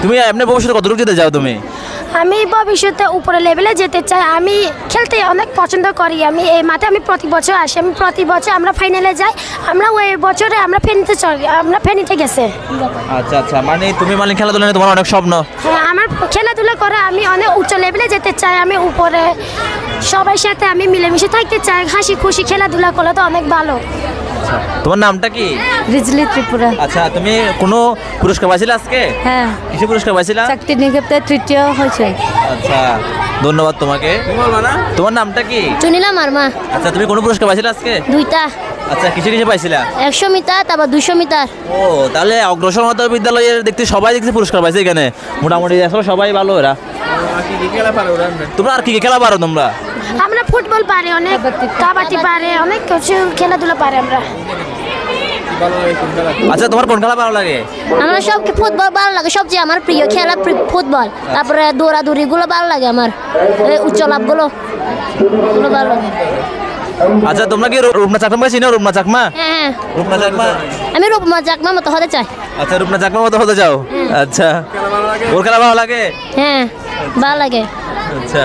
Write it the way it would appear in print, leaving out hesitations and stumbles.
তুমি এমনি ভবিষ্যতে কতটুকু যেতে চাও তুমি? আমি ভবিষ্যতে উপরে লেভেলে যেতে চাই। আমি খেলতে অনেক পছন্দ করি। আমি এই মাঠে আমি প্রতি বছর আসি। আমি প্রতি বছর আমরা ফাইনালে যাই। আমরা ওই বছরে আমরা ফেনীতে গেছে। আচ্ছা আচ্ছা, মানে তুমি মানে খেলাধুলা নিয়ে তোমার অনেক স্বপ্ন। হ্যাঁ, আমার খেলাধুলা করে আমি অনেক উচ্চ লেভেলে যেতে চাই। আমি উপরে সবার সাথে আমি মিলেমিশে থাকতে চাই। হাসি খুশি খেলাধুলা করলে তো অনেক ভালো। তোমার নামটা কি? রিজলি ত্রিপুরা। আচ্ছা, তুমি কোনো পুরস্কার পাইছিলে আজকে? হ্যাঁ, কিসে পুরস্কার পাইছিলা? চাকরি নিক্ষেপে তৃতীয় হয়েছে। আচ্ছা, ধন্যবাদ তোমাকে। তোমার নামটা কি? চুনিলা মারমা। আচ্ছা, তুমি কোনো পুরস্কার পাইছিলে আজকে? দুইটা, আচ্ছা, কিসে কিসে পাইছিলা? 100 মিটার তারপর 200 মিটার। ও, তাহলে অগ্রসর মাধ্যমিক বিদ্যালয়ের দেখতে সবাই দেখতে পুরস্কার পাইছে এখানে। মোটামুটি আসলে সবাই ভালো এরা। তোমরা আর কি কি খেলা পারো তোমরা? আমরা ফুটবল পারি, অনেক কাবাডি পারে, অনেক কিছু খেলাধুলা পারে আমরা। আচ্ছা, তোমার কোন খেলা ভালো লাগে? আমার সব ফুটবল ভালো লাগে, সবচেয়ে আমার প্রিয় খেলা ফুটবল। তারপরে দৌড়াদৌড়িগুলো ভালো লাগে আমার, এই উচ্চ লাভগুলো ভালো লাগে। আচ্ছা, তোমরা কি রূপনা চাকমা চিনো? রূপনা চাকমা? হ্যাঁ, রূপনা চাকমা। আমি রূপমা চাকমা মতো হতে চাই। আচ্ছা, রূপনা চাকমা মতো হতে চাও? আচ্ছা, ওর খেলা ভালো লাগে? হ্যাঁ, ভালো লাগে। আচ্ছা।